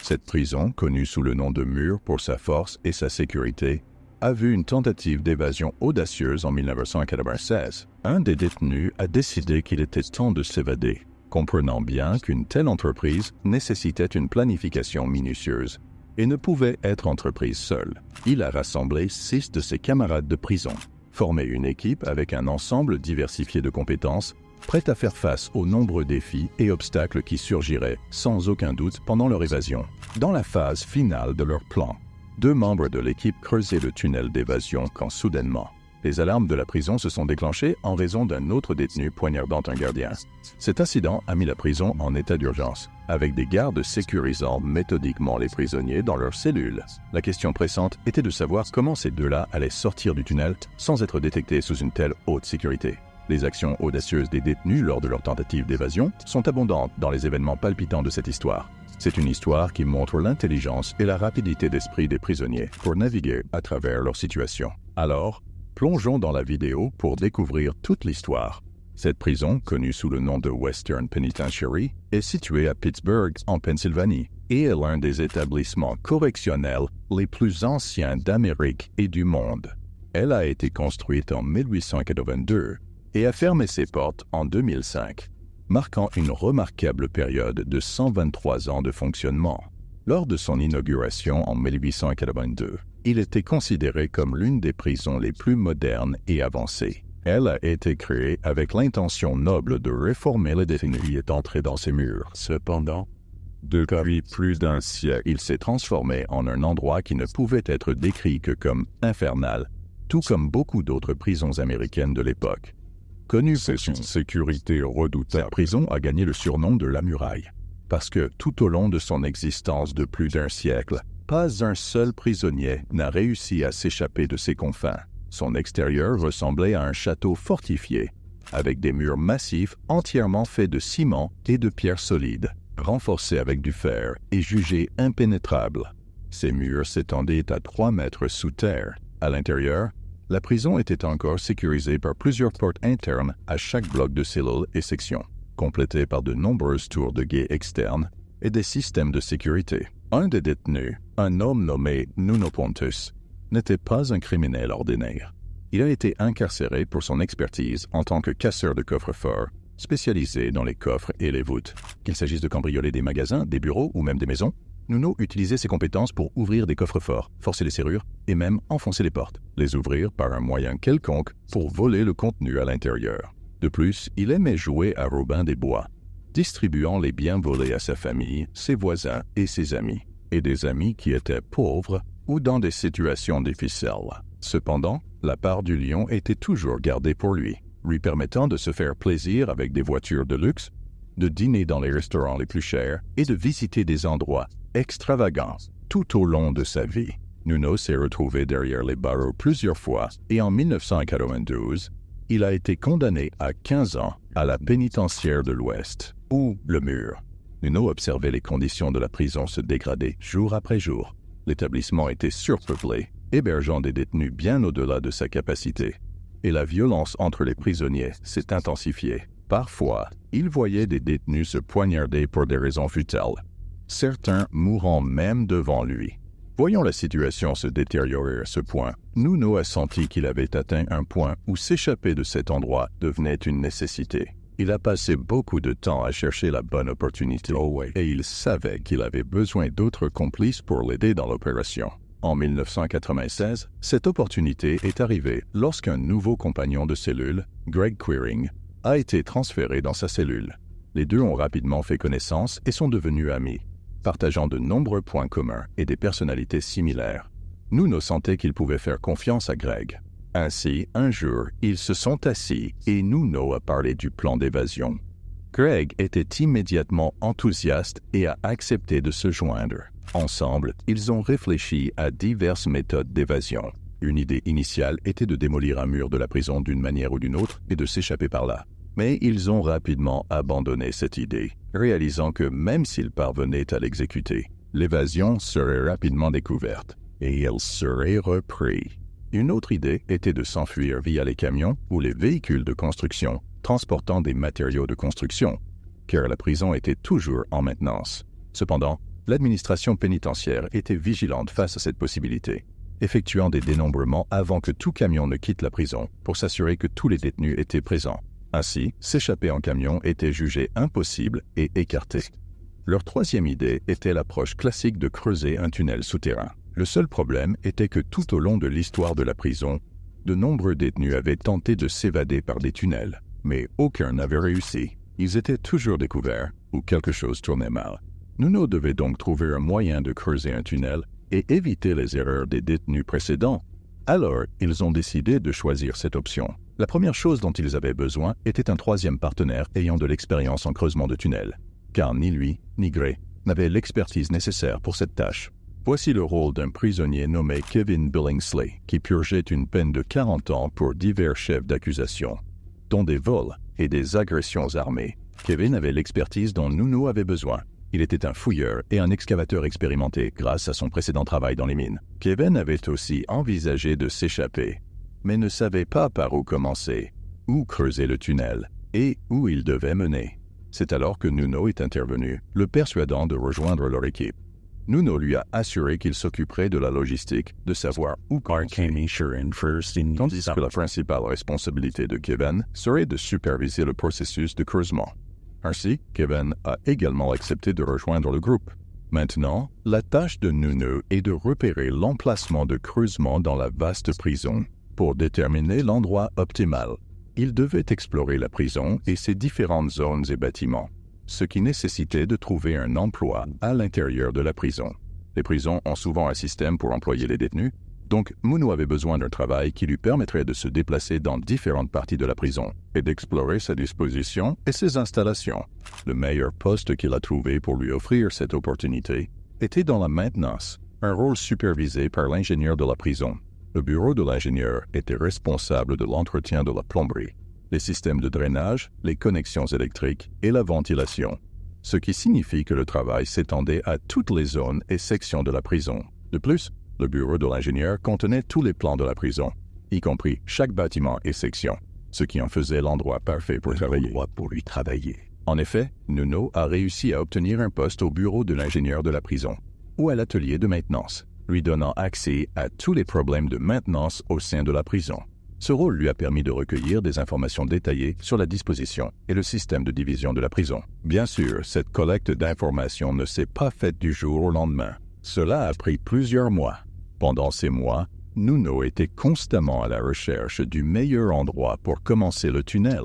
Cette prison, connue sous le nom de mur pour sa force et sa sécurité, a vu une tentative d'évasion audacieuse en 1996. Un des détenus a décidé qu'il était temps de s'évader, comprenant bien qu'une telle entreprise nécessitait une planification minutieuse et ne pouvait être entreprise seule. Il a rassemblé 6 de ses camarades de prison, formé une équipe avec un ensemble diversifié de compétences, prête à faire face aux nombreux défis et obstacles qui surgiraient sans aucun doute pendant leur évasion. Dans la phase finale de leur plan, 2 membres de l'équipe creusaient le tunnel d'évasion quand soudainement, les alarmes de la prison se sont déclenchées en raison d'un autre détenu poignardant un gardien. Cet incident a mis la prison en état d'urgence, avec des gardes sécurisant méthodiquement les prisonniers dans leurs cellules. La question pressante était de savoir comment ces deux-là allaient sortir du tunnel sans être détectés sous une telle haute sécurité. Les actions audacieuses des détenus lors de leur tentative d'évasion sont abondantes dans les événements palpitants de cette histoire. C'est une histoire qui montre l'intelligence et la rapidité d'esprit des prisonniers pour naviguer à travers leur situation. Alors, plongeons dans la vidéo pour découvrir toute l'histoire. Cette prison, connue sous le nom de Western Penitentiary, est située à Pittsburgh, en Pennsylvanie, et est l'un des établissements correctionnels les plus anciens d'Amérique et du monde. Elle a été construite en 1882 et a fermé ses portes en 2005, marquant une remarquable période de 123 ans de fonctionnement. Lors de son inauguration en 1882, il était considéré comme l'une des prisons les plus modernes et avancées. Elle a été créée avec l'intention noble de réformer les détenus qui est entré dans ses murs. Cependant, depuis plus d'un siècle, il s'est transformé en un endroit qui ne pouvait être décrit que comme infernal, tout comme beaucoup d'autres prisons américaines de l'époque. Connue pour son sécurité redoutable, la prison a gagné le surnom de la muraille, parce que tout au long de son existence de plus d'un siècle, pas un seul prisonnier n'a réussi à s'échapper de ses confins. Son extérieur ressemblait à un château fortifié, avec des murs massifs entièrement faits de ciment et de pierres solides, renforcés avec du fer et jugés impénétrables. Ces murs s'étendaient à 3 mètres sous terre. À l'intérieur, la prison était encore sécurisée par plusieurs portes internes à chaque bloc de cellules et sections, complétées par de nombreuses tours de guet externes et des systèmes de sécurité. Un des détenus, un homme nommé Nuno Pontus, n'était pas un criminel ordinaire. Il a été incarcéré pour son expertise en tant que casseur de coffres-forts, spécialisé dans les coffres et les voûtes. Qu'il s'agisse de cambrioler des magasins, des bureaux ou même des maisons, Nuno utilisait ses compétences pour ouvrir des coffres-forts, forcer les serrures et même enfoncer les portes, les ouvrir par un moyen quelconque pour voler le contenu à l'intérieur. De plus, il aimait jouer à Robin des Bois, distribuant les biens volés à sa famille, ses voisins et ses amis, et des amis qui étaient pauvres ou dans des situations difficiles. Cependant, la part du lion était toujours gardée pour lui permettant de se faire plaisir avec des voitures de luxe, de dîner dans les restaurants les plus chers et de visiter des endroits extravagants tout au long de sa vie. Nuno s'est retrouvé derrière les barreaux plusieurs fois et en 1992, il a été condamné à 15 ans à la pénitentiaire de l'Ouest, ou le mur. Nuno observait les conditions de la prison se dégrader jour après jour. L'établissement était surpeuplé, hébergeant des détenus bien au-delà de sa capacité, et la violence entre les prisonniers s'est intensifiée. Parfois, il voyait des détenus se poignarder pour des raisons futiles, certains mourant même devant lui. Voyant la situation se détériorer à ce point, Nuno a senti qu'il avait atteint un point où s'échapper de cet endroit devenait une nécessité. Il a passé beaucoup de temps à chercher la bonne opportunité, et il savait qu'il avait besoin d'autres complices pour l'aider dans l'opération. En 1996, cette opportunité est arrivée lorsqu'un nouveau compagnon de cellule, Greg Quiring, a été transféré dans sa cellule. Les deux ont rapidement fait connaissance et sont devenus amis, partageant de nombreux points communs et des personnalités similaires. Nuno sentait qu'il pouvait faire confiance à Greg. Ainsi, un jour, ils se sont assis et Nuno a parlé du plan d'évasion. Greg était immédiatement enthousiaste et a accepté de se joindre. Ensemble, ils ont réfléchi à diverses méthodes d'évasion. Une idée initiale était de démolir un mur de la prison d'une manière ou d'une autre et de s'échapper par là. Mais ils ont rapidement abandonné cette idée, réalisant que même s'ils parvenaient à l'exécuter, l'évasion serait rapidement découverte et elle serait reprise. Une autre idée était de s'enfuir via les camions ou les véhicules de construction transportant des matériaux de construction, car la prison était toujours en maintenance. Cependant, L'administration pénitentiaire était vigilante face à cette possibilité, effectuant des dénombrements avant que tout camion ne quitte la prison pour s'assurer que tous les détenus étaient présents. Ainsi, s'échapper en camion était jugé impossible et écarté. Leur troisième idée était l'approche classique de creuser un tunnel souterrain. Le seul problème était que tout au long de l'histoire de la prison, de nombreux détenus avaient tenté de s'évader par des tunnels, mais aucun n'avait réussi. Ils étaient toujours découverts ou quelque chose tournait mal. Nuno devait donc trouver un moyen de creuser un tunnel et éviter les erreurs des détenus précédents. Alors, ils ont décidé de choisir cette option. La première chose dont ils avaient besoin était un troisième partenaire ayant de l'expérience en creusement de tunnels, car ni lui ni Gray n'avaient l'expertise nécessaire pour cette tâche. Voici le rôle d'un prisonnier nommé Kevin Billingsley, qui purgeait une peine de 40 ans pour divers chefs d'accusation, dont des vols et des agressions armées. Kevin avait l'expertise dont Nuno avait besoin. Il était un fouilleur et un excavateur expérimenté grâce à son précédent travail dans les mines. Kevin avait aussi envisagé de s'échapper, mais ne savait pas par où commencer, où creuser le tunnel et où il devait mener. C'est alors que Nuno est intervenu, le persuadant de rejoindre leur équipe. Nuno lui a assuré qu'il s'occuperait de la logistique, de savoir où commencer, tandis que la principale responsabilité de Kevin serait de superviser le processus de creusement. Ainsi, Kevin a également accepté de rejoindre le groupe. Maintenant, la tâche de Nuno est de repérer l'emplacement de creusement dans la vaste prison pour déterminer l'endroit optimal. Il devait explorer la prison et ses différentes zones et bâtiments, ce qui nécessitait de trouver un emploi à l'intérieur de la prison. Les prisons ont souvent un système pour employer les détenus, donc Nuno avait besoin d'un travail qui lui permettrait de se déplacer dans différentes parties de la prison et d'explorer sa disposition et ses installations. Le meilleur poste qu'il a trouvé pour lui offrir cette opportunité était dans la maintenance, un rôle supervisé par l'ingénieur de la prison. Le bureau de l'ingénieur était responsable de l'entretien de la plomberie, les systèmes de drainage, les connexions électriques et la ventilation, ce qui signifie que le travail s'étendait à toutes les zones et sections de la prison. De plus, le bureau de l'ingénieur contenait tous les plans de la prison, y compris chaque bâtiment et section, ce qui en faisait l'endroit parfait pour lui travailler. En effet, Nuno a réussi à obtenir un poste au bureau de l'ingénieur de la prison, ou à l'atelier de maintenance, lui donnant accès à tous les problèmes de maintenance au sein de la prison. Ce rôle lui a permis de recueillir des informations détaillées sur la disposition et le système de division de la prison. Bien sûr, cette collecte d'informations ne s'est pas faite du jour au lendemain. Cela a pris plusieurs mois. Pendant ces mois, Nuno était constamment à la recherche du meilleur endroit pour commencer le tunnel.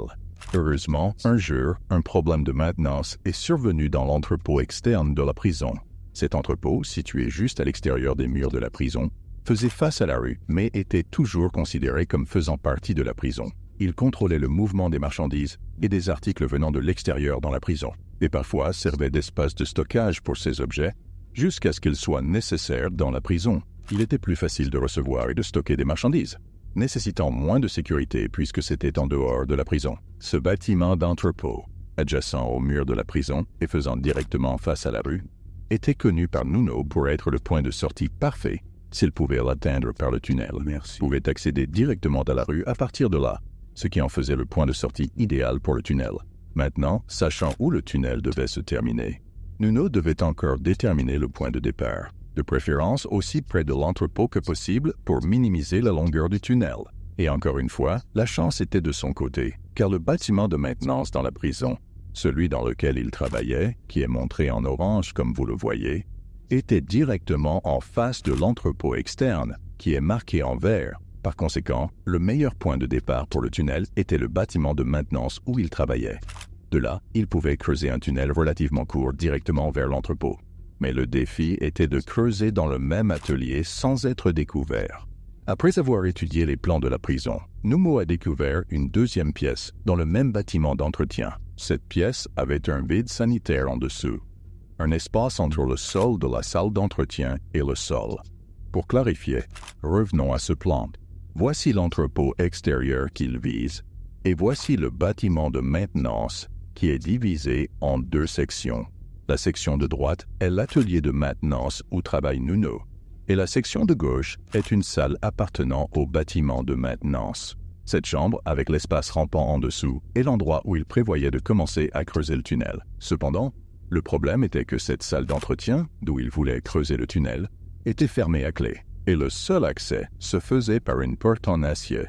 Heureusement, un jour, un problème de maintenance est survenu dans l'entrepôt externe de la prison. Cet entrepôt, situé juste à l'extérieur des murs de la prison, faisait face à la rue, mais était toujours considéré comme faisant partie de la prison. Il contrôlait le mouvement des marchandises et des articles venant de l'extérieur dans la prison, et parfois servait d'espace de stockage pour ces objets, jusqu'à ce qu'ils soient nécessaires dans la prison. Il était plus facile de recevoir et de stocker des marchandises, nécessitant moins de sécurité puisque c'était en dehors de la prison. Ce bâtiment d'entrepôt, adjacent au mur de la prison et faisant directement face à la rue, était connu par Nuno pour être le point de sortie parfait s'il pouvait l'atteindre par le tunnel. Il pouvait accéder directement à la rue à partir de là, ce qui en faisait le point de sortie idéal pour le tunnel. Maintenant, sachant où le tunnel devait se terminer, Nuno devait encore déterminer le point de départ, de préférence aussi près de l'entrepôt que possible pour minimiser la longueur du tunnel. Et encore une fois, la chance était de son côté, car le bâtiment de maintenance dans la prison, celui dans lequel il travaillait, qui est montré en orange comme vous le voyez, était directement en face de l'entrepôt externe, qui est marqué en vert. Par conséquent, le meilleur point de départ pour le tunnel était le bâtiment de maintenance où il travaillait. De là, il pouvait creuser un tunnel relativement court directement vers l'entrepôt. Mais le défi était de creuser dans le même atelier sans être découvert. Après avoir étudié les plans de la prison, Nuno a découvert une deuxième pièce dans le même bâtiment d'entretien. Cette pièce avait un vide sanitaire en dessous, un espace entre le sol de la salle d'entretien et le sol. Pour clarifier, revenons à ce plan. Voici l'entrepôt extérieur qu'il vise, et voici le bâtiment de maintenance qui est divisé en deux sections. La section de droite est l'atelier de maintenance où travaille Nuno, et la section de gauche est une salle appartenant au bâtiment de maintenance. Cette chambre, avec l'espace rampant en dessous, est l'endroit où il prévoyait de commencer à creuser le tunnel. Cependant, Le problème était que cette salle d'entretien, d'où il voulait creuser le tunnel, était fermée à clé, et le seul accès se faisait par une porte en acier,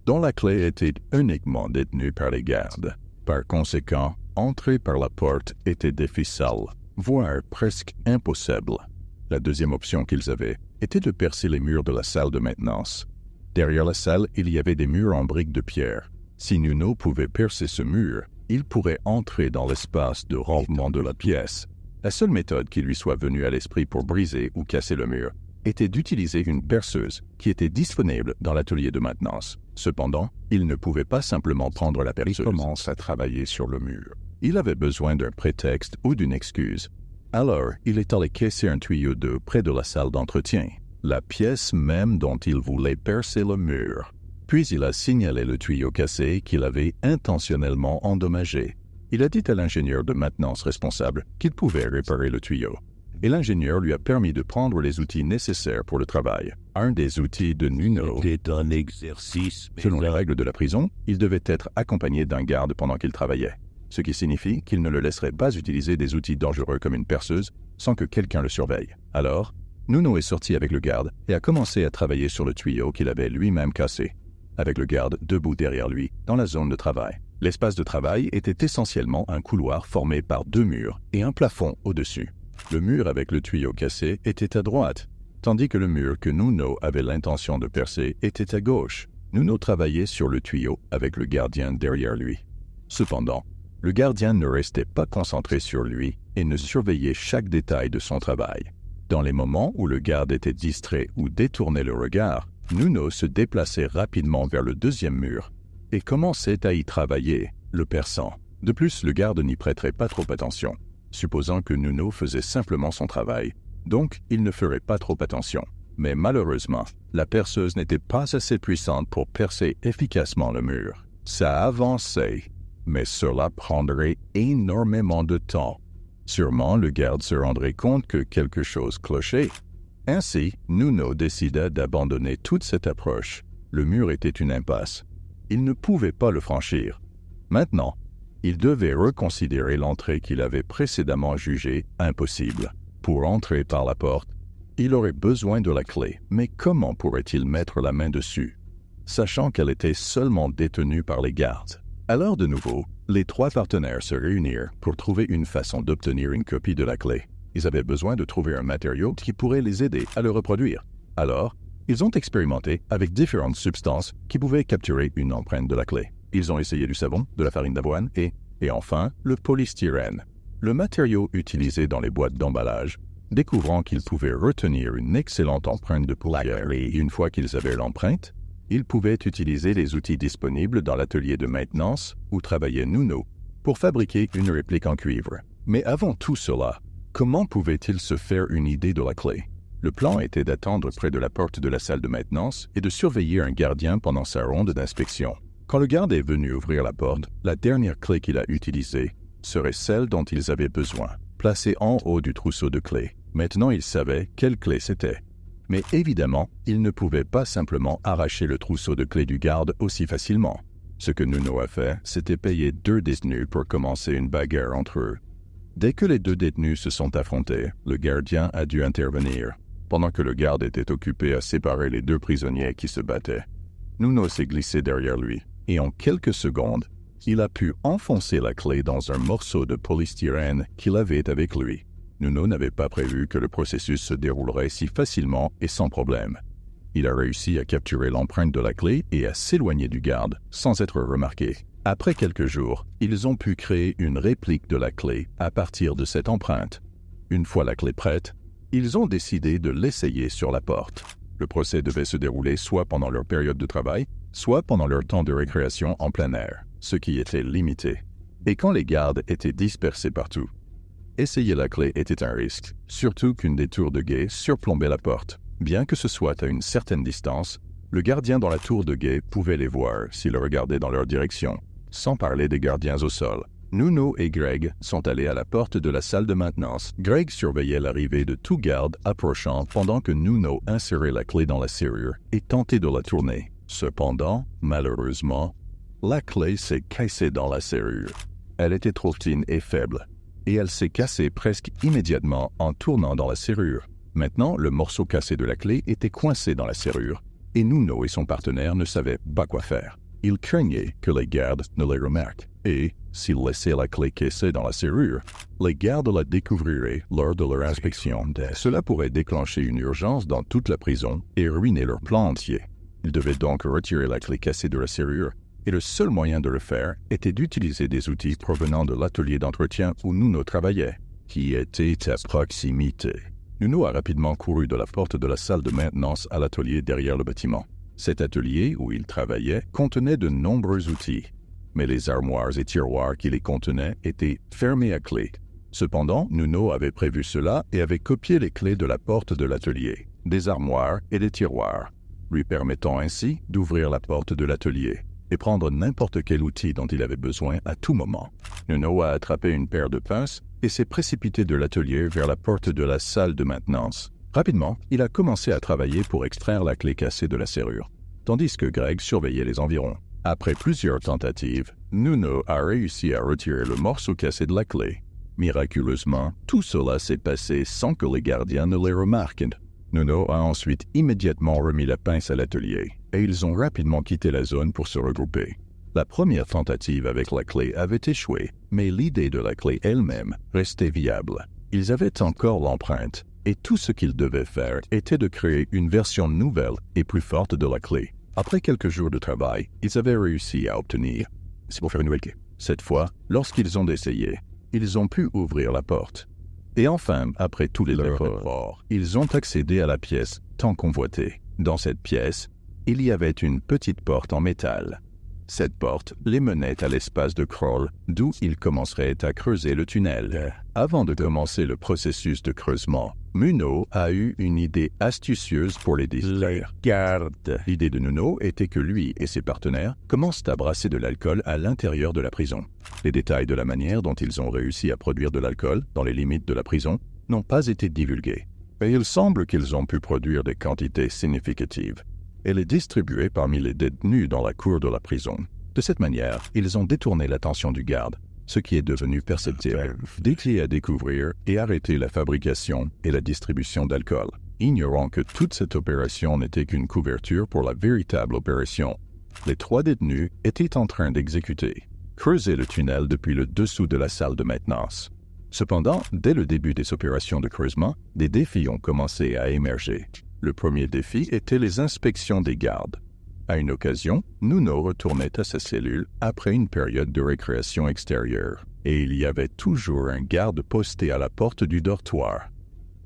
dont la clé était uniquement détenue par les gardes. Par conséquent, entrer par la porte était difficile, voire presque impossible. La deuxième option qu'ils avaient était de percer les murs de la salle de maintenance. Derrière la salle, il y avait des murs en briques de pierre. Si Nuno pouvait percer ce mur, il pourrait entrer dans l'espace de rangement de la pièce. La seule méthode qui lui soit venue à l'esprit pour briser ou casser le mur était d'utiliser une perceuse qui était disponible dans l'atelier de maintenance. Cependant, il ne pouvait pas simplement prendre la perceuse. Il commence à travailler sur le mur. Il avait besoin d'un prétexte ou d'une excuse. Alors, il est allé casser un tuyau d'eau près de la salle d'entretien, la pièce même dont il voulait percer le mur. Puis il a signalé le tuyau cassé qu'il avait intentionnellement endommagé. Il a dit à l'ingénieur de maintenance responsable qu'il pouvait réparer le tuyau. Et l'ingénieur lui a permis de prendre les outils nécessaires pour le travail. Un des outils de Nuno C'était un exercice. Selon les règles de la prison, il devait être accompagné d'un garde pendant qu'il travaillait, ce qui signifie qu'il ne le laisserait pas utiliser des outils dangereux comme une perceuse sans que quelqu'un le surveille. Alors, Nuno est sorti avec le garde et a commencé à travailler sur le tuyau qu'il avait lui-même cassé, avec le garde debout derrière lui dans la zone de travail. L'espace de travail était essentiellement un couloir formé par 2 murs et un plafond au-dessus. Le mur avec le tuyau cassé était à droite, tandis que le mur que Nuno avait l'intention de percer était à gauche. Nuno travaillait sur le tuyau avec le gardien derrière lui. Cependant, le gardien ne restait pas concentré sur lui et ne surveillait chaque détail de son travail. Dans les moments où le garde était distrait ou détournait le regard, Nuno se déplaçait rapidement vers le deuxième mur et commençait à y travailler, le perçant. De plus, le garde n'y prêterait pas trop attention, supposant que Nuno faisait simplement son travail, donc il ne ferait pas trop attention. Mais malheureusement, la perceuse n'était pas assez puissante pour percer efficacement le mur. Ça avançait, mais cela prendrait énormément de temps. Sûrement, le garde se rendrait compte que quelque chose clochait. Ainsi, Nuno décida d'abandonner toute cette approche. Le mur était une impasse. Il ne pouvait pas le franchir. Maintenant, il devait reconsidérer l'entrée qu'il avait précédemment jugée impossible. Pour entrer par la porte, il aurait besoin de la clé, mais comment pourrait-il mettre la main dessus, sachant qu'elle était seulement détenue par les gardes? Alors de nouveau, les 3 partenaires se réunirent pour trouver une façon d'obtenir une copie de la clé. Ils avaient besoin de trouver un matériau qui pourrait les aider à le reproduire. Alors, ils ont expérimenté avec différentes substances qui pouvaient capturer une empreinte de la clé. Ils ont essayé du savon, de la farine d'avoine et enfin, le polystyrène, le matériau utilisé dans les boîtes d'emballage, découvrant qu'ils pouvaient retenir une excellente empreinte de poussière. Et une fois qu'ils avaient l'empreinte, ils pouvaient utiliser les outils disponibles dans l'atelier de maintenance où travaillait Nuno pour fabriquer une réplique en cuivre. Mais avant tout cela, comment pouvaient-ils se faire une idée de la clé? Le plan était d'attendre près de la porte de la salle de maintenance et de surveiller un gardien pendant sa ronde d'inspection. Quand le garde est venu ouvrir la porte, la dernière clé qu'il a utilisée serait celle dont ils avaient besoin, placée en haut du trousseau de clés. Maintenant, ils savaient quelle clé c'était. Mais évidemment, ils ne pouvaient pas simplement arracher le trousseau de clés du garde aussi facilement. Ce que Nuno a fait, c'était payer 2 détenus pour commencer une bagarre entre eux. Dès que les 2 détenus se sont affrontés, le gardien a dû intervenir, pendant que le garde était occupé à séparer les 2 prisonniers qui se battaient. Nuno s'est glissé derrière lui, et en quelques secondes, il a pu enfoncer la clé dans un morceau de polystyrène qu'il avait avec lui. Nuno n'avait pas prévu que le processus se déroulerait si facilement et sans problème. Il a réussi à capturer l'empreinte de la clé et à s'éloigner du garde sans être remarqué. Après quelques jours, ils ont pu créer une réplique de la clé à partir de cette empreinte. Une fois la clé prête, ils ont décidé de l'essayer sur la porte. Le procès devait se dérouler soit pendant leur période de travail, soit pendant leur temps de récréation en plein air, ce qui était limité. Et quand les gardes étaient dispersés partout, essayer la clé était un risque, surtout qu'une des tours de guet surplombait la porte. Bien que ce soit à une certaine distance, le gardien dans la tour de guet pouvait les voir s'il regardait dans leur direction, sans parler des gardiens au sol. Nuno et Greg sont allés à la porte de la salle de maintenance. Greg surveillait l'arrivée de tout garde approchant pendant que Nuno insérait la clé dans la serrure et tentait de la tourner. Cependant, malheureusement, la clé s'est cassée dans la serrure. Elle était trop fine et faible, et elle s'est cassée presque immédiatement en tournant dans la serrure. Maintenant, le morceau cassé de la clé était coincé dans la serrure, et Nuno et son partenaire ne savaient pas quoi faire. Ils craignaient que les gardes ne les remarquent, et, s'ils laissaient la clé cassée dans la serrure, les gardes la découvriraient lors de leur inspection. Cela pourrait déclencher une urgence dans toute la prison et ruiner leur plan entier. Ils devaient donc retirer la clé cassée de la serrure, et le seul moyen de le faire était d'utiliser des outils provenant de l'atelier d'entretien où Nuno travaillait, qui était à proximité. Nuno a rapidement couru de la porte de la salle de maintenance à l'atelier derrière le bâtiment. Cet atelier où il travaillait contenait de nombreux outils, mais les armoires et tiroirs qui les contenaient étaient fermés à clé. Cependant, Nuno avait prévu cela et avait copié les clés de la porte de l'atelier, des armoires et des tiroirs, lui permettant ainsi d'ouvrir la porte de l'atelier et prendre n'importe quel outil dont il avait besoin à tout moment. Nuno a attrapé une paire de pinces et s'est précipité de l'atelier vers la porte de la salle de maintenance. Rapidement, il a commencé à travailler pour extraire la clé cassée de la serrure, tandis que Greg surveillait les environs. Après plusieurs tentatives, Nuno a réussi à retirer le morceau cassé de la clé. Miraculeusement, tout cela s'est passé sans que les gardiens ne les remarquent. Nuno a ensuite immédiatement remis la pince à l'atelier, et ils ont rapidement quitté la zone pour se regrouper. La première tentative avec la clé avait échoué, mais l'idée de la clé elle-même restait viable. Ils avaient encore l'empreinte, et tout ce qu'ils devaient faire était de créer une version nouvelle et plus forte de la clé. Après quelques jours de travail, ils avaient réussi à obtenir, c'est pour faire une nouvelle clé. Cette fois, lorsqu'ils ont essayé, ils ont pu ouvrir la porte. Et enfin, après tous les efforts, ils ont accédé à la pièce tant convoitée. Dans cette pièce, il y avait une petite porte en métal. Cette porte les menait à l'espace de crawl, d'où ils commenceraient à creuser le tunnel. Avant de commencer le processus de creusement, Nuno a eu une idée astucieuse pour les distraire. L'idée de Nuno était que lui et ses partenaires commencent à brasser de l'alcool à l'intérieur de la prison. Les détails de la manière dont ils ont réussi à produire de l'alcool dans les limites de la prison n'ont pas été divulgués. Mais il semble qu'ils ont pu produire des quantités significatives et les distribuer parmi les détenus dans la cour de la prison. De cette manière, ils ont détourné l'attention du garde, ce qui est devenu perceptible, décliné à découvrir et arrêter la fabrication et la distribution d'alcool, ignorant que toute cette opération n'était qu'une couverture pour la véritable opération. Les 3 détenus étaient en train d'exécuter, creuser le tunnel depuis le dessous de la salle de maintenance. Cependant, dès le début des opérations de creusement, des défis ont commencé à émerger. Le premier défi était les inspections des gardes. À une occasion, Nuno retournait à sa cellule après une période de récréation extérieure, et il y avait toujours un garde posté à la porte du dortoir.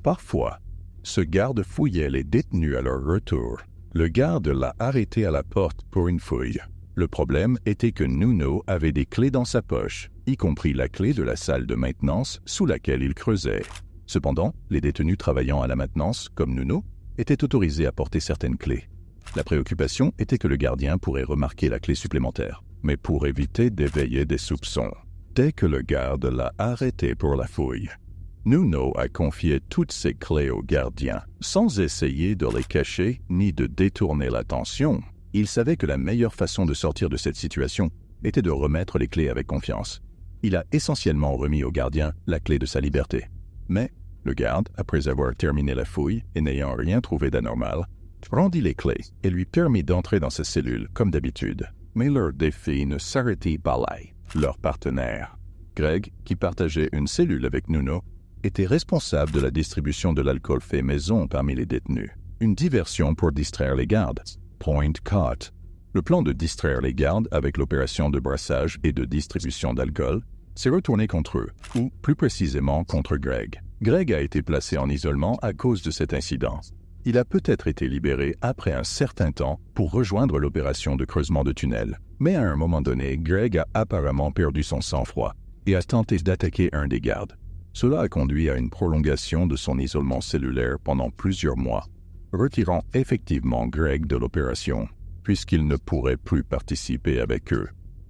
Parfois, ce garde fouillait les détenus à leur retour. Le garde l'a arrêté à la porte pour une fouille. Le problème était que Nuno avait des clés dans sa poche, y compris la clé de la salle de maintenance sous laquelle il creusait. Cependant, les détenus travaillant à la maintenance, comme Nuno, étaient autorisés à porter certaines clés. La préoccupation était que le gardien pourrait remarquer la clé supplémentaire, mais pour éviter d'éveiller des soupçons. Dès que le garde l'a arrêté pour la fouille, Nuno a confié toutes ses clés au gardien, sans essayer de les cacher ni de détourner l'attention. Il savait que la meilleure façon de sortir de cette situation était de remettre les clés avec confiance. Il a essentiellement remis au gardien la clé de sa liberté. Mais le garde, après avoir terminé la fouille et n'ayant rien trouvé d'anormal, rendit les clés et lui permit d'entrer dans sa cellule comme d'habitude. Mais leur défi ne s'arrêtait pas là. Leur partenaire, Greg, qui partageait une cellule avec Nuno, était responsable de la distribution de l'alcool fait maison parmi les détenus. Une diversion pour distraire les gardes. Point caught. Le plan de distraire les gardes avec l'opération de brassage et de distribution d'alcool s'est retourné contre eux, ou plus précisément contre Greg. Greg a été placé en isolement à cause de cet incident. Il a peut-être été libéré après un certain temps pour rejoindre l'opération de creusement de tunnel. Mais à un moment donné, Greg a apparemment perdu son sang-froid et a tenté d'attaquer un des gardes. Cela a conduit à une prolongation de son isolement cellulaire pendant plusieurs mois, retirant effectivement Greg de l'opération, puisqu'il ne pourrait plus participer avec eux,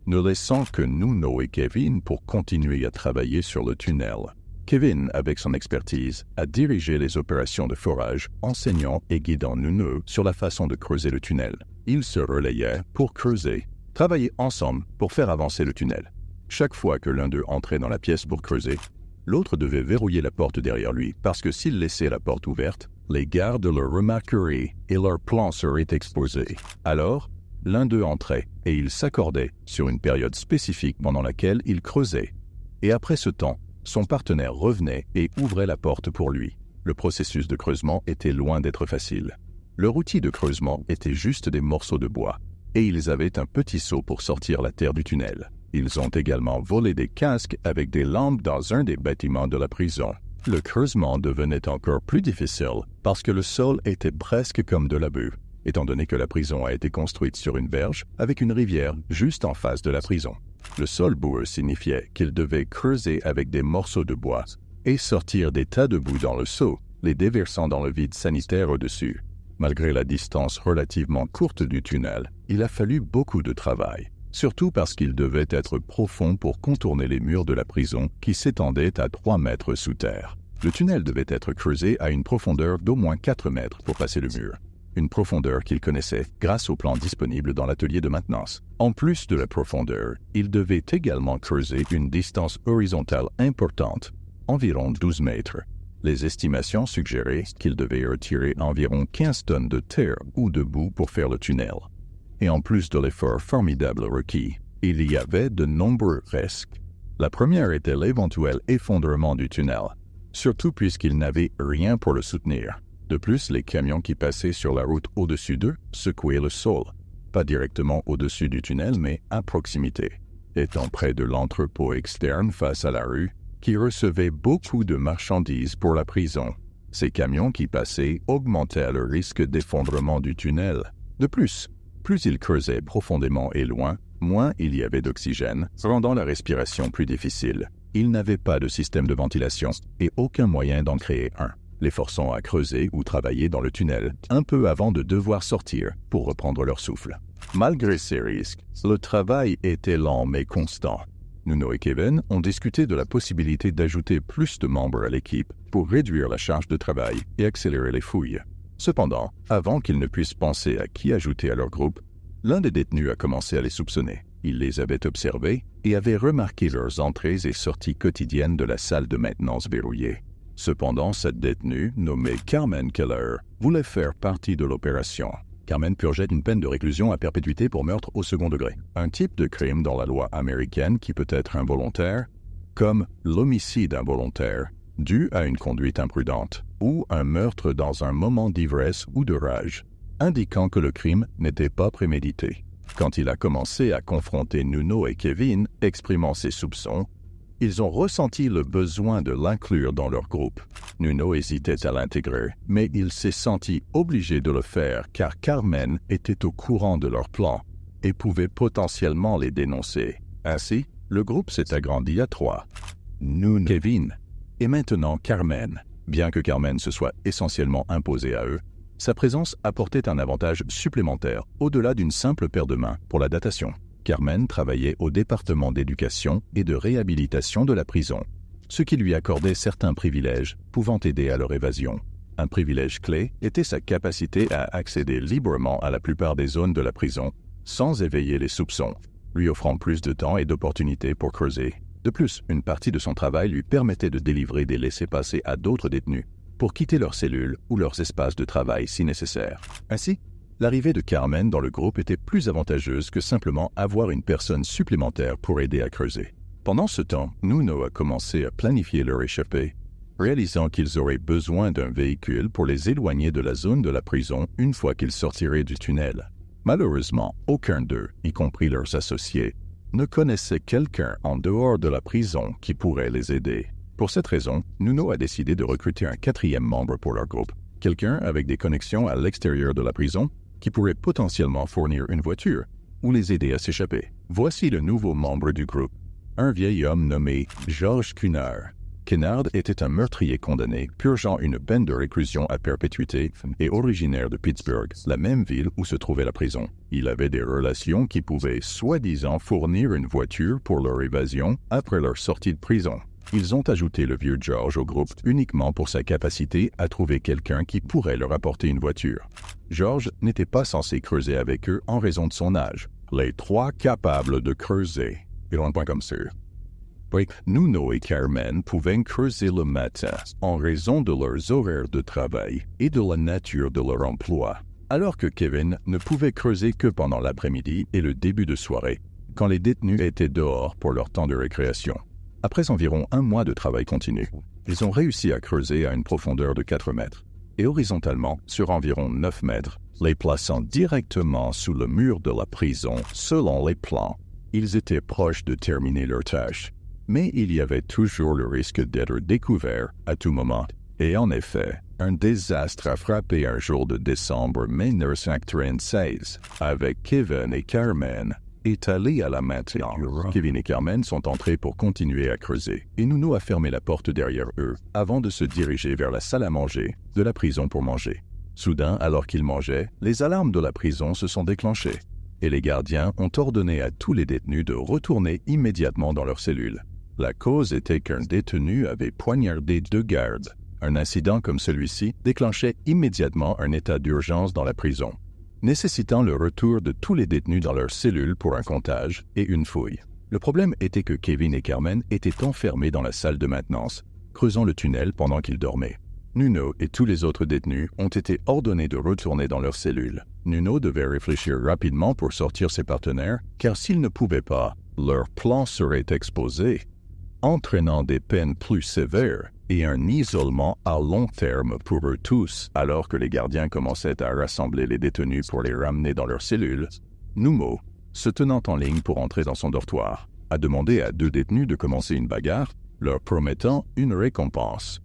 ne laissant que Nuno et Kevin pour continuer à travailler sur le tunnel. Kevin, avec son expertise, a dirigé les opérations de forage, enseignant et guidant Nuno sur la façon de creuser le tunnel. Ils se relayaient pour creuser, travailler ensemble pour faire avancer le tunnel. Chaque fois que l'un d'eux entrait dans la pièce pour creuser, L'autre devait verrouiller la porte derrière lui parce que s'il laissait la porte ouverte, les gardes le remarqueraient et leur plan serait exposé. Alors, l'un d'eux entrait et il s'accordait sur une période spécifique pendant laquelle il creusait. Et après ce temps, son partenaire revenait et ouvrait la porte pour lui. Le processus de creusement était loin d'être facile. Leur outil de creusement était juste des morceaux de bois, et ils avaient un petit seau pour sortir la terre du tunnel. Ils ont également volé des casques avec des lampes dans un des bâtiments de la prison. Le creusement devenait encore plus difficile parce que le sol était presque comme de la boue, étant donné que la prison a été construite sur une berge avec une rivière juste en face de la prison. Le sol boueux signifiait qu'ils devaient creuser avec des morceaux de bois et sortir des tas de boue dans le seau, les déversant dans le vide sanitaire au-dessus. Malgré la distance relativement courte du tunnel, il a fallu beaucoup de travail, surtout parce qu'il devait être profond pour contourner les murs de la prison qui s'étendaient à 3 mètres sous terre. Le tunnel devait être creusé à une profondeur d'au moins 4 mètres pour passer le mur, une profondeur qu'il connaissait grâce au plan disponible dans l'atelier de maintenance. En plus de la profondeur, il devait également creuser une distance horizontale importante, environ 12 mètres. Les estimations suggéraient qu'il devait retirer environ 15 tonnes de terre ou de boue pour faire le tunnel. Et en plus de l'effort formidable requis, il y avait de nombreux risques. La première était l'éventuel effondrement du tunnel, surtout puisqu'il n'avait rien pour le soutenir. De plus, les camions qui passaient sur la route au-dessus d'eux secouaient le sol, pas directement au-dessus du tunnel, mais à proximité. Étant près de l'entrepôt externe face à la rue, qui recevait beaucoup de marchandises pour la prison. Ces camions qui passaient augmentaient le risque d'effondrement du tunnel. De plus ils creusaient profondément et loin, moins il y avait d'oxygène, rendant la respiration plus difficile. Ils n'avaient pas de système de ventilation et aucun moyen d'en créer un, les forçant à creuser ou travailler dans le tunnel un peu avant de devoir sortir pour reprendre leur souffle. Malgré ces risques, le travail était lent mais constant. Nuno et Kevin ont discuté de la possibilité d'ajouter plus de membres à l'équipe pour réduire la charge de travail et accélérer les fouilles. Cependant, avant qu'ils ne puissent penser à qui ajouter à leur groupe, l'un des détenus a commencé à les soupçonner. Il les avait observés et avait remarqué leurs entrées et sorties quotidiennes de la salle de maintenance verrouillée. Cependant, cette détenue, nommée Carmen Keller, voulait faire partie de l'opération. Carmen purgeait une peine de réclusion à perpétuité pour meurtre au second degré, un type de crime dans la loi américaine qui peut être involontaire, comme l'homicide involontaire, dû à une conduite imprudente, ou un meurtre dans un moment d'ivresse ou de rage, indiquant que le crime n'était pas prémédité. Quand il a commencé à confronter Nuno et Kevin, exprimant ses soupçons, ils ont ressenti le besoin de l'inclure dans leur groupe. Nuno hésitait à l'intégrer, mais il s'est senti obligé de le faire car Carmen était au courant de leur plan et pouvait potentiellement les dénoncer. Ainsi, le groupe s'est agrandi à 3. Nuno, Kevin et maintenant Carmen. Bien que Carmen se soit essentiellement imposée à eux, sa présence apportait un avantage supplémentaire au-delà d'une simple paire de mains pour la datation. Carmen travaillait au département d'éducation et de réhabilitation de la prison, ce qui lui accordait certains privilèges pouvant aider à leur évasion. Un privilège clé était sa capacité à accéder librement à la plupart des zones de la prison sans éveiller les soupçons, lui offrant plus de temps et d'opportunités pour creuser. De plus, une partie de son travail lui permettait de délivrer des laissez-passer à d'autres détenus pour quitter leurs cellules ou leurs espaces de travail si nécessaire. Ainsi, l'arrivée de Carmen dans le groupe était plus avantageuse que simplement avoir une personne supplémentaire pour aider à creuser. Pendant ce temps, Nuno a commencé à planifier leur échappée, réalisant qu'ils auraient besoin d'un véhicule pour les éloigner de la zone de la prison une fois qu'ils sortiraient du tunnel. Malheureusement, aucun d'eux, y compris leurs associés, ne connaissait quelqu'un en dehors de la prison qui pourrait les aider. Pour cette raison, Nuno a décidé de recruter un 4e membre pour leur groupe, quelqu'un avec des connexions à l'extérieur de la prison qui pourrait potentiellement fournir une voiture ou les aider à s'échapper. Voici le nouveau membre du groupe, un vieil homme nommé George Cunard. Kennard était un meurtrier condamné, purgeant une peine de réclusion à perpétuité et originaire de Pittsburgh, la même ville où se trouvait la prison. Il avait des relations qui pouvaient soi-disant fournir une voiture pour leur évasion après leur sortie de prison. Ils ont ajouté le vieux George au groupe uniquement pour sa capacité à trouver quelqu'un qui pourrait leur apporter une voiture. George n'était pas censé creuser avec eux en raison de son âge. Les 3 capables de creuser. Ils ont un point comme ça. Oui, Nuno et Carmen pouvaient creuser le matin en raison de leurs horaires de travail et de la nature de leur emploi, alors que Kevin ne pouvait creuser que pendant l'après-midi et le début de soirée, quand les détenus étaient dehors pour leur temps de récréation. Après environ 1 mois de travail continu, ils ont réussi à creuser à une profondeur de 4 mètres et horizontalement sur environ 9 mètres, les plaçant directement sous le mur de la prison selon les plans. Ils étaient proches de terminer leur tâche, mais il y avait toujours le risque d'être découverts à tout moment. Et en effet, un désastre a frappé un jour de décembre 1996 avec Kevin et Carmen étalés à la maintenance. Kevin et Carmen sont entrés pour continuer à creuser et Nuno a fermé la porte derrière eux avant de se diriger vers la salle à manger de la prison pour manger. Soudain, alors qu'ils mangeaient, les alarmes de la prison se sont déclenchées et les gardiens ont ordonné à tous les détenus de retourner immédiatement dans leurs cellules. La cause était qu'un détenu avait poignardé 2 gardes. Un incident comme celui-ci déclenchait immédiatement un état d'urgence dans la prison, nécessitant le retour de tous les détenus dans leurs cellules pour un comptage et une fouille. Le problème était que Kevin et Carmen étaient enfermés dans la salle de maintenance, creusant le tunnel pendant qu'ils dormaient. Nuno et tous les autres détenus ont été ordonnés de retourner dans leurs cellules. Nuno devait réfléchir rapidement pour sortir ses partenaires, car s'ils ne pouvaient pas, leur plan serait exposé, entraînant des peines plus sévères et un isolement à long terme pour eux tous. Alors que les gardiens commençaient à rassembler les détenus pour les ramener dans leurs cellules, Nuno, se tenant en ligne pour entrer dans son dortoir, a demandé à 2 détenus de commencer une bagarre, leur promettant une récompense.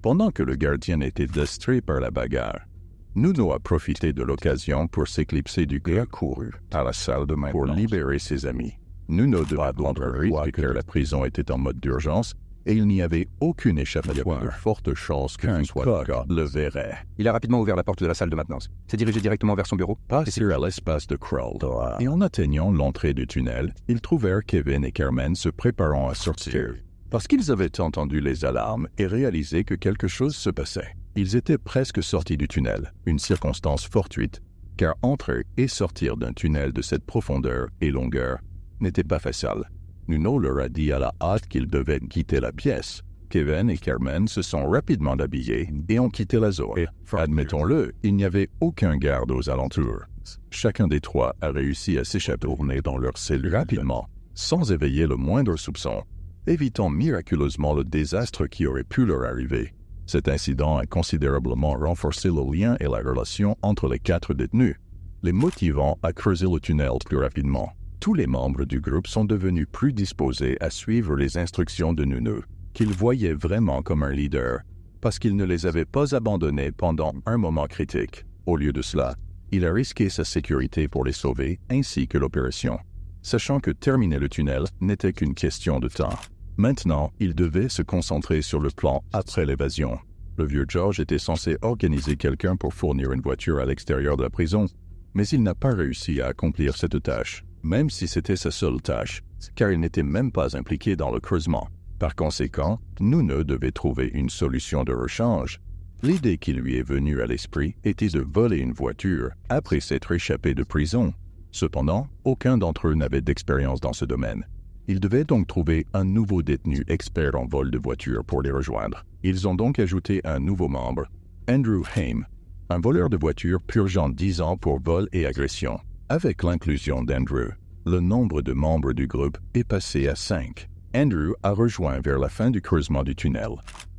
Pendant que le gardien était distrait par la bagarre, Nuno a profité de l'occasion pour s'éclipser du gars couru à la salle de maintenance pour libérer ses amis. Nuno de Adlandrerie que la prison était en mode d'urgence et il n'y avait aucune échappatoire. De fortes chances qu'un coq le verrait. Il a rapidement ouvert la porte de la salle de maintenance, s'est dirigé directement vers son bureau. Passé à l'espace de crawl. Et en atteignant l'entrée du tunnel, ils trouvèrent Kevin et Carmen se préparant à sortir. Parce qu'ils avaient entendu les alarmes et réalisé que quelque chose se passait. Ils étaient presque sortis du tunnel, une circonstance fortuite, car entrer et sortir d'un tunnel de cette profondeur et longueur n'était pas facile. Nuno leur a dit à la hâte qu'ils devaient quitter la pièce. Kevin et Carmen se sont rapidement habillés et ont quitté la zone. Admettons-le, il n'y avait aucun garde aux alentours. Chacun des 3 a réussi à s'échapper dans leur cellule rapidement, sans éveiller le moindre soupçon, évitant miraculeusement le désastre qui aurait pu leur arriver. Cet incident a considérablement renforcé le lien et la relation entre les 4 détenus, les motivant à creuser le tunnel plus rapidement. Tous les membres du groupe sont devenus plus disposés à suivre les instructions de Nuno, qu'il voyait vraiment comme un leader, parce qu'il ne les avait pas abandonnés pendant un moment critique. Au lieu de cela, il a risqué sa sécurité pour les sauver, ainsi que l'opération, sachant que terminer le tunnel n'était qu'une question de temps. Maintenant, il devait se concentrer sur le plan après l'évasion. Le vieux George était censé organiser quelqu'un pour fournir une voiture à l'extérieur de la prison, mais il n'a pas réussi à accomplir cette tâche, même si c'était sa seule tâche, car il n'était même pas impliqué dans le creusement. Par conséquent, Nuno devait trouver une solution de rechange. L'idée qui lui est venue à l'esprit était de voler une voiture après s'être échappé de prison. Cependant, aucun d'entre eux n'avait d'expérience dans ce domaine. Ils devaient donc trouver un nouveau détenu expert en vol de voiture pour les rejoindre. Ils ont donc ajouté un nouveau membre, Andrew Haim, un voleur de voiture purgeant 10 ans pour vol et agression. Avec l'inclusion d'Andrew, le nombre de membres du groupe est passé à 5. Andrew a rejoint vers la fin du creusement du tunnel,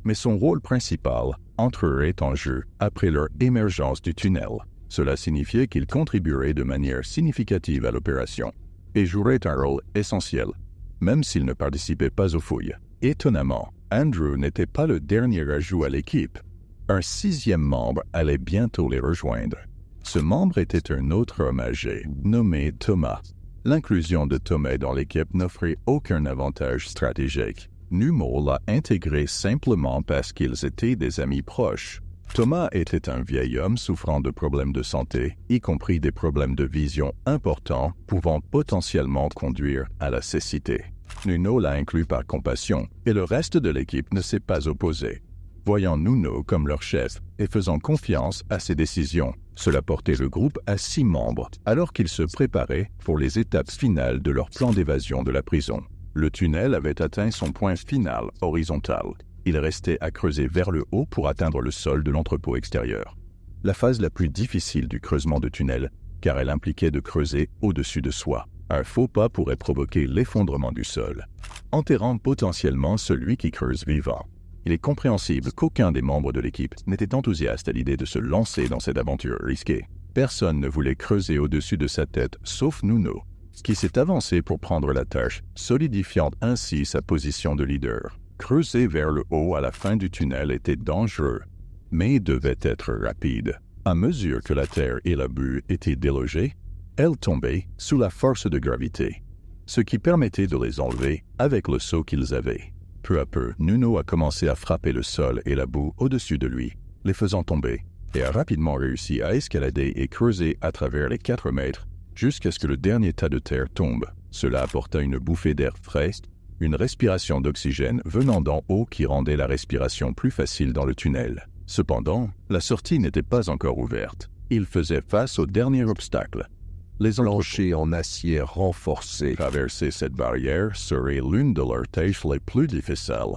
mais son rôle principal entrerait en jeu après leur émergence du tunnel. Cela signifiait qu'il contribuerait de manière significative à l'opération et jouerait un rôle essentiel, même s'il ne participait pas aux fouilles. Étonnamment, Andrew n'était pas le dernier ajout à l'équipe. Un 6e membre allait bientôt les rejoindre. Ce membre était un autre homme âgé, nommé Thomas. L'inclusion de Thomas dans l'équipe n'offrait aucun avantage stratégique. Nuno l'a intégré simplement parce qu'ils étaient des amis proches. Thomas était un vieil homme souffrant de problèmes de santé, y compris des problèmes de vision importants pouvant potentiellement conduire à la cécité. Nuno l'a inclus par compassion, et le reste de l'équipe ne s'est pas opposé. Voyant Nuno comme leur chef et faisant confiance à ses décisions, cela portait le groupe à 6 membres, alors qu'ils se préparaient pour les étapes finales de leur plan d'évasion de la prison. Le tunnel avait atteint son point final horizontal. Il restait à creuser vers le haut pour atteindre le sol de l'entrepôt extérieur. La phase la plus difficile du creusement de tunnel, car elle impliquait de creuser au-dessus de soi. Un faux pas pourrait provoquer l'effondrement du sol, enterrant potentiellement celui qui creuse vivant. Il est compréhensible qu'aucun des membres de l'équipe n'était enthousiaste à l'idée de se lancer dans cette aventure risquée. Personne ne voulait creuser au-dessus de sa tête, sauf Nuno, qui s'est avancé pour prendre la tâche, solidifiant ainsi sa position de leader. Creuser vers le haut à la fin du tunnel était dangereux, mais devait être rapide. À mesure que la terre et la boue étaient délogées, elles tombaient sous la force de gravité, ce qui permettait de les enlever avec le seau qu'ils avaient. Peu à peu, Nuno a commencé à frapper le sol et la boue au-dessus de lui, les faisant tomber, et a rapidement réussi à escalader et creuser à travers les 4 mètres jusqu'à ce que le dernier tas de terre tombe. Cela apporta une bouffée d'air frais, une respiration d'oxygène venant d'en haut qui rendait la respiration plus facile dans le tunnel. Cependant, la sortie n'était pas encore ouverte. Il faisait face au dernier obstacle. Les Plancher en acier renforcé. Traverser cette barrière serait l'une de leurs tâches les plus difficiles.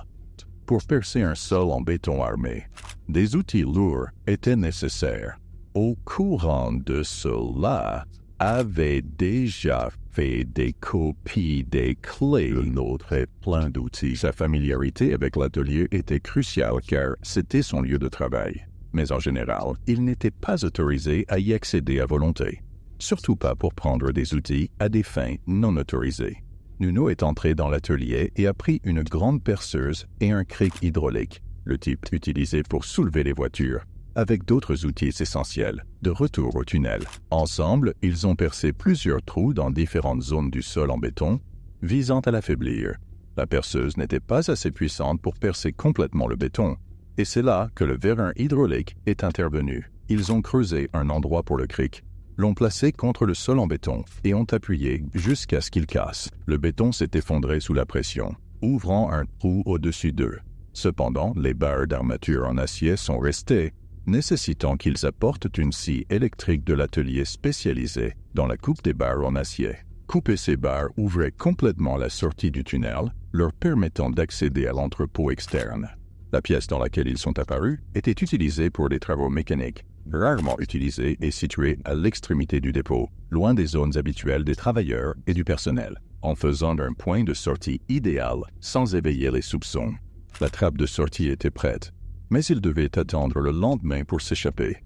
Pour percer un sol en béton armé, des outils lourds étaient nécessaires. Au courant de cela, avait déjà fait des copies des clés. Le nôtre est plein d'outils. Sa familiarité avec l'atelier était cruciale car c'était son lieu de travail. Mais en général, il n'était pas autorisé à y accéder à volonté. Surtout pas pour prendre des outils à des fins non autorisées. Nuno est entré dans l'atelier et a pris une grande perceuse et un cric hydraulique, le type utilisé pour soulever les voitures, avec d'autres outils essentiels, de retour au tunnel. Ensemble, ils ont percé plusieurs trous dans différentes zones du sol en béton, visant à l'affaiblir. La perceuse n'était pas assez puissante pour percer complètement le béton, et c'est là que le vérin hydraulique est intervenu. Ils ont creusé un endroit pour le cric, l'ont placé contre le sol en béton et ont appuyé jusqu'à ce qu'il casse. Le béton s'est effondré sous la pression, ouvrant un trou au-dessus d'eux. Cependant, les barres d'armature en acier sont restées, nécessitant qu'ils apportent une scie électrique de l'atelier spécialisé dans la coupe des barres en acier. Couper ces barres ouvrait complètement la sortie du tunnel, leur permettant d'accéder à l'entrepôt externe. La pièce dans laquelle ils sont apparus était utilisée pour des travaux mécaniques, rarement utilisée et située à l'extrémité du dépôt, loin des zones habituelles des travailleurs et du personnel, en faisant d'un point de sortie idéal sans éveiller les soupçons. La trappe de sortie était prête, mais ils devaient attendre le lendemain pour s'échapper.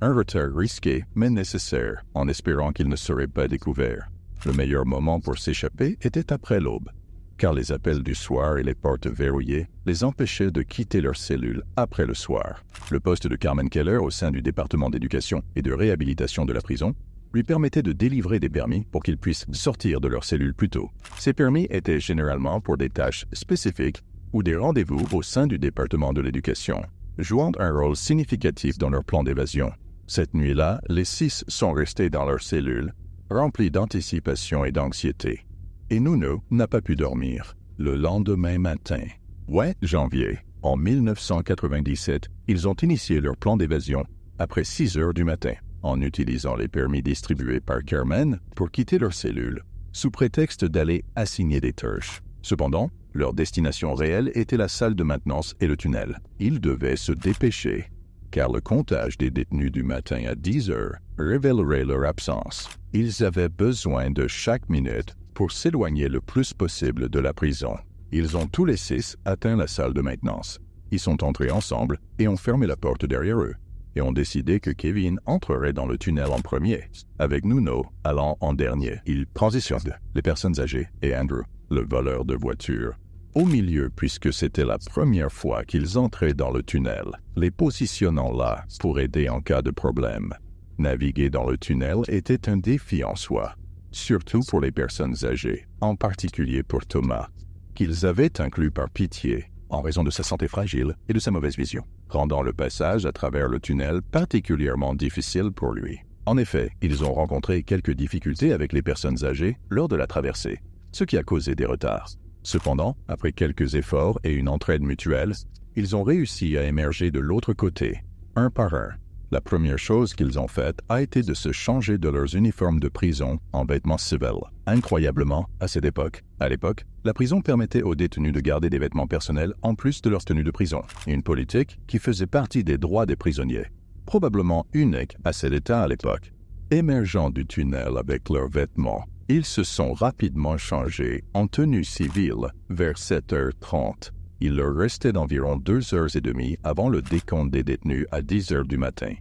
Un retard risqué mais nécessaire, en espérant qu'ils ne seraient pas découverts. Le meilleur moment pour s'échapper était après l'aube, car les appels du soir et les portes verrouillées les empêchaient de quitter leur cellule après le soir. Le poste de Carmen Keller au sein du département d'éducation et de réhabilitation de la prison lui permettait de délivrer des permis pour qu'ils puissent sortir de leur cellule plus tôt. Ces permis étaient généralement pour des tâches spécifiques ou des rendez-vous au sein du département de l'éducation, jouant un rôle significatif dans leur plan d'évasion. Cette nuit-là, les 6 sont restés dans leur cellule, remplis d'anticipation et d'anxiété. Et Nuno n'a pas pu dormir. Le lendemain matin, 8 janvier, en 1997, ils ont initié leur plan d'évasion après 6 heures du matin, en utilisant les permis distribués par Carmen pour quitter leur cellule, sous prétexte d'aller assigner des tâches. Cependant, leur destination réelle était la salle de maintenance et le tunnel. Ils devaient se dépêcher, car le comptage des détenus du matin à 10 heures révélerait leur absence. Ils avaient besoin de chaque minute pour s'éloigner le plus possible de la prison. Ils ont tous les 6 atteint la salle de maintenance. Ils sont entrés ensemble et ont fermé la porte derrière eux, et ont décidé que Kevin entrerait dans le tunnel en premier, avec Nuno allant en dernier. Ils transitionnent les personnes âgées et Andrew, le voleur de voitures, au milieu puisque c'était la première fois qu'ils entraient dans le tunnel, les positionnant là pour aider en cas de problème. Naviguer dans le tunnel était un défi en soi, surtout pour les personnes âgées, en particulier pour Thomas, qu'ils avaient inclus par pitié, en raison de sa santé fragile et de sa mauvaise vision, rendant le passage à travers le tunnel particulièrement difficile pour lui. En effet, ils ont rencontré quelques difficultés avec les personnes âgées lors de la traversée, ce qui a causé des retards. Cependant, après quelques efforts et une entraide mutuelle, ils ont réussi à émerger de l'autre côté, un par un, La première chose qu'ils ont faite a été de se changer de leurs uniformes de prison en vêtements civils. Incroyablement, à l'époque, la prison permettait aux détenus de garder des vêtements personnels en plus de leur tenue de prison, une politique qui faisait partie des droits des prisonniers, probablement unique à cet État à l'époque. Émergeant du tunnel avec leurs vêtements, ils se sont rapidement changés en tenue civile vers 7h30. Il leur restait d'environ 2h30 avant le décompte des détenus à 10h du matin.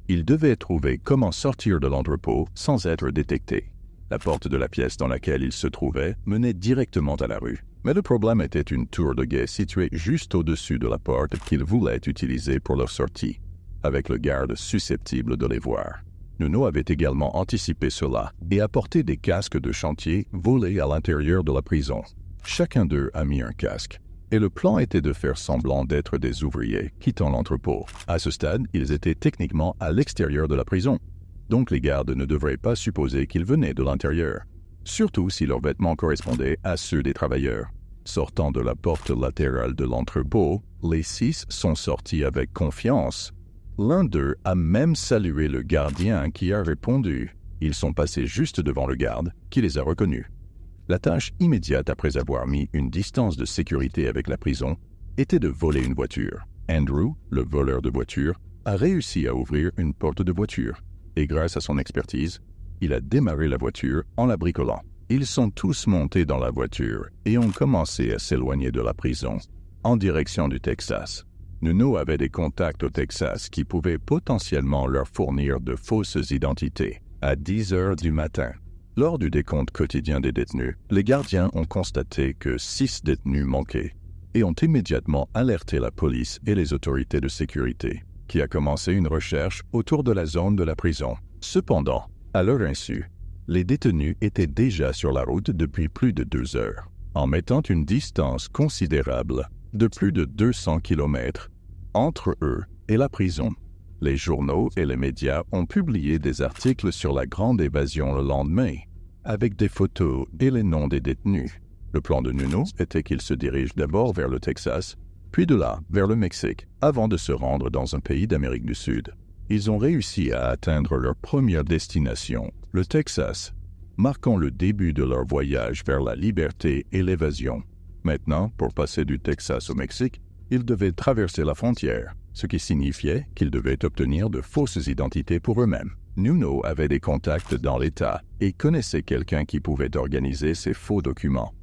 Ils devaient trouver comment sortir de l'entrepôt sans être détectés. La porte de la pièce dans laquelle ils se trouvaient menait directement à la rue. Mais le problème était une tour de guet située juste au-dessus de la porte qu'ils voulaient utiliser pour leur sortie, avec le garde susceptible de les voir. Nuno avait également anticipé cela et apporté des casques de chantier volés à l'intérieur de la prison. Chacun d'eux a mis un casque. Et le plan était de faire semblant d'être des ouvriers quittant l'entrepôt. À ce stade, ils étaient techniquement à l'extérieur de la prison. Donc les gardes ne devraient pas supposer qu'ils venaient de l'intérieur, surtout si leurs vêtements correspondaient à ceux des travailleurs. Sortant de la porte latérale de l'entrepôt, les 6 sont sortis avec confiance. L'un d'eux a même salué le gardien qui a répondu. Ils sont passés juste devant le garde, qui les a reconnus. La tâche immédiate après avoir mis une distance de sécurité avec la prison était de voler une voiture. Andrew, le voleur de voiture, a réussi à ouvrir une porte de voiture et grâce à son expertise, il a démarré la voiture en la bricolant. Ils sont tous montés dans la voiture et ont commencé à s'éloigner de la prison, en direction du Texas. Nuno avait des contacts au Texas qui pouvaient potentiellement leur fournir de fausses identités à 10h du matin. Lors du décompte quotidien des détenus, les gardiens ont constaté que 6 détenus manquaient et ont immédiatement alerté la police et les autorités de sécurité, qui a commencé une recherche autour de la zone de la prison. Cependant, à leur insu, les détenus étaient déjà sur la route depuis plus de 2 heures, en mettant une distance considérable de plus de 200 km entre eux et la prison. Les journaux et les médias ont publié des articles sur la grande évasion le lendemain, avec des photos et les noms des détenus. Le plan de Nuno était qu'il se dirige d'abord vers le Texas, puis de là vers le Mexique, avant de se rendre dans un pays d'Amérique du Sud. Ils ont réussi à atteindre leur première destination, le Texas, marquant le début de leur voyage vers la liberté et l'évasion. Maintenant, pour passer du Texas au Mexique, ils devaient traverser la frontière, ce qui signifiait qu'ils devaient obtenir de fausses identités pour eux-mêmes. Nuno avait des contacts dans l'État et connaissait quelqu'un qui pouvait organiser ces faux documents.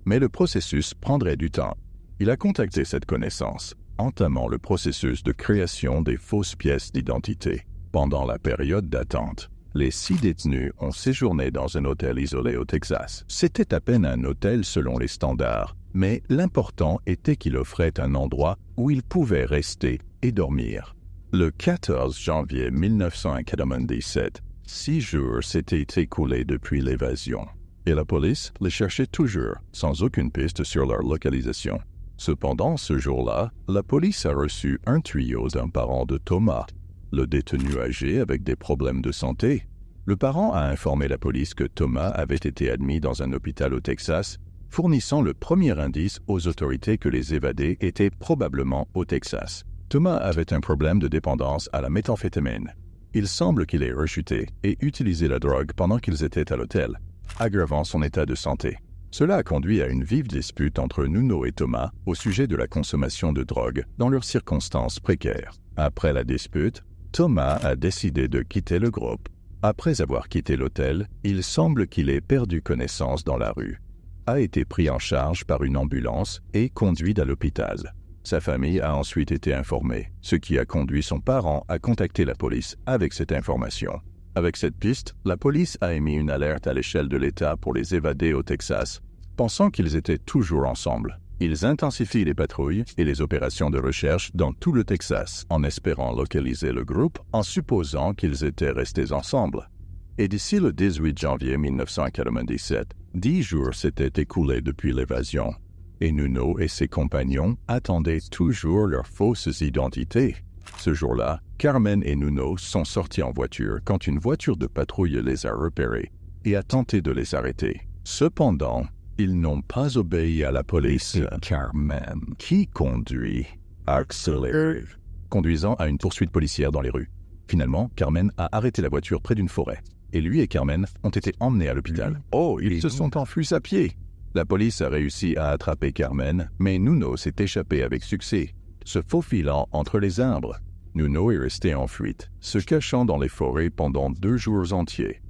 Mais le processus prendrait du temps. Il a contacté cette connaissance, entamant le processus de création des fausses pièces d'identité. Pendant la période d'attente, les 6 détenus ont séjourné dans un hôtel isolé au Texas. C'était à peine un hôtel selon les standards, mais l'important était qu'il offrait un endroit où ils pouvaient rester et dormir. Le 14 janvier 1997, 6 jours s'étaient écoulés depuis l'évasion, et la police les cherchait toujours, sans aucune piste sur leur localisation. Cependant, ce jour-là, la police a reçu un tuyau d'un parent de Thomas, le détenu âgé avec des problèmes de santé. Le parent a informé la police que Thomas avait été admis dans un hôpital au Texas, fournissant le premier indice aux autorités que les évadés étaient probablement au Texas. Thomas avait un problème de dépendance à la méthamphétamine. Il semble qu'il ait rechuté et utilisé la drogue pendant qu'ils étaient à l'hôtel, aggravant son état de santé. Cela a conduit à une vive dispute entre Nuno et Thomas au sujet de la consommation de drogue dans leurs circonstances précaires. Après la dispute, Thomas a décidé de quitter le groupe. Après avoir quitté l'hôtel, il semble qu'il ait perdu connaissance dans la rue, a été pris en charge par une ambulance et conduit à l'hôpital. Sa famille a ensuite été informée, ce qui a conduit son parent à contacter la police avec cette information. Avec cette piste, la police a émis une alerte à l'échelle de l'État pour les évadés au Texas, pensant qu'ils étaient toujours ensemble. Ils intensifient les patrouilles et les opérations de recherche dans tout le Texas, en espérant localiser le groupe, en supposant qu'ils étaient restés ensemble. Et d'ici le 18 janvier 1997, 10 jours s'étaient écoulés depuis l'évasion, et Nuno et ses compagnons attendaient toujours leurs fausses identités. Ce jour-là, Carmen et Nuno sont sortis en voiture quand une voiture de patrouille les a repérés et a tenté de les arrêter. Cependant, ils n'ont pas obéi à la police. Carmen, qui conduit, accélère, conduisant à une poursuite policière dans les rues. Finalement, Carmen a arrêté la voiture près d'une forêt, et lui et Carmen ont été emmenés à l'hôpital. Oh, ils se sont enfuis à pied! La police a réussi à attraper Carmen, mais Nuno s'est échappé avec succès, se faufilant entre les arbres. Nuno est resté en fuite, se cachant dans les forêts pendant 2 jours entiers.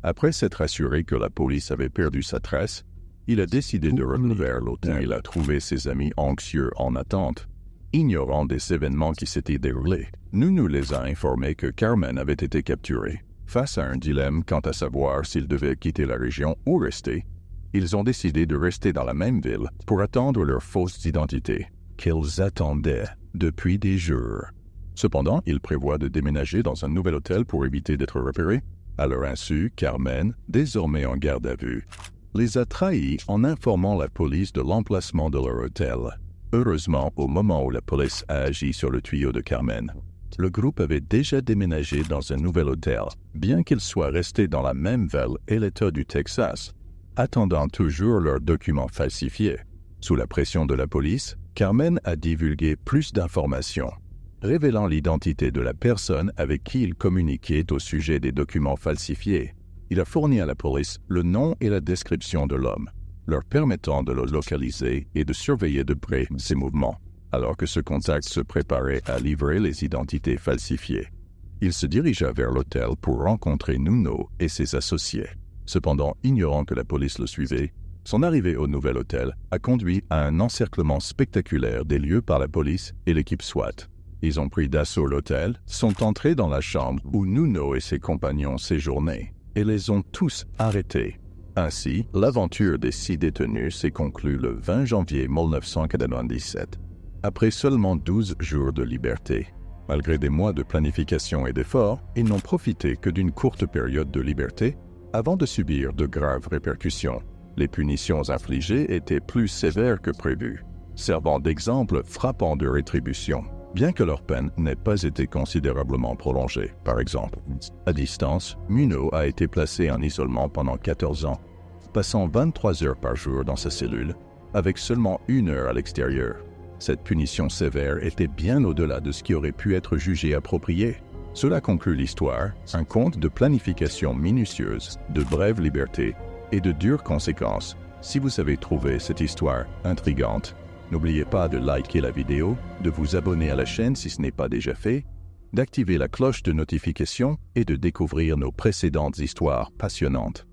Après s'être assuré que la police avait perdu sa trace, il a décidé de revenir vers l'hôtel. Il a trouvé ses amis anxieux en attente. Ignorant des événements qui s'étaient déroulés, Nuno les a informés que Carmen avait été capturée. Face à un dilemme quant à savoir s'ils devaient quitter la région ou rester, ils ont décidé de rester dans la même ville pour attendre leur fausse identité, qu'ils attendaient depuis des jours. Cependant, ils prévoient de déménager dans un nouvel hôtel pour éviter d'être repérés. À leur insu, Carmen, désormais en garde à vue, les a trahis en informant la police de l'emplacement de leur hôtel. Heureusement, au moment où la police a agi sur le tuyau de Carmen, le groupe avait déjà déménagé dans un nouvel hôtel, bien qu'ils soient restés dans la même ville et l'État du Texas, attendant toujours leurs documents falsifiés. Sous la pression de la police, Carmen a divulgué plus d'informations, révélant l'identité de la personne avec qui il communiquait au sujet des documents falsifiés. Il a fourni à la police le nom et la description de l'homme, leur permettant de le localiser et de surveiller de près ses mouvements, alors que ce contact se préparait à livrer les identités falsifiées. Il se dirigea vers l'hôtel pour rencontrer Nuno et ses associés. Cependant, ignorant que la police le suivait, son arrivée au nouvel hôtel a conduit à un encerclement spectaculaire des lieux par la police et l'équipe SWAT. Ils ont pris d'assaut l'hôtel, sont entrés dans la chambre où Nuno et ses compagnons séjournaient, et les ont tous arrêtés. Ainsi, l'aventure des 6 détenus s'est conclue le 20 janvier 1997, après seulement 12 jours de liberté. Malgré des mois de planification et d'efforts, ils n'ont profité que d'une courte période de liberté avant de subir de graves répercussions. Les punitions infligées étaient plus sévères que prévu, servant d'exemple frappant de rétribution, bien que leur peine n'ait pas été considérablement prolongée. Par exemple, à distance, Nuno a été placé en isolement pendant 14 ans, passant 23 heures par jour dans sa cellule, avec seulement 1 heure à l'extérieur. Cette punition sévère était bien au-delà de ce qui aurait pu être jugé approprié. Cela conclut l'histoire, un conte de planification minutieuse, de brèves libertés et de dures conséquences. Si vous avez trouvé cette histoire intrigante, n'oubliez pas de liker la vidéo, de vous abonner à la chaîne si ce n'est pas déjà fait, d'activer la cloche de notification et de découvrir nos précédentes histoires passionnantes.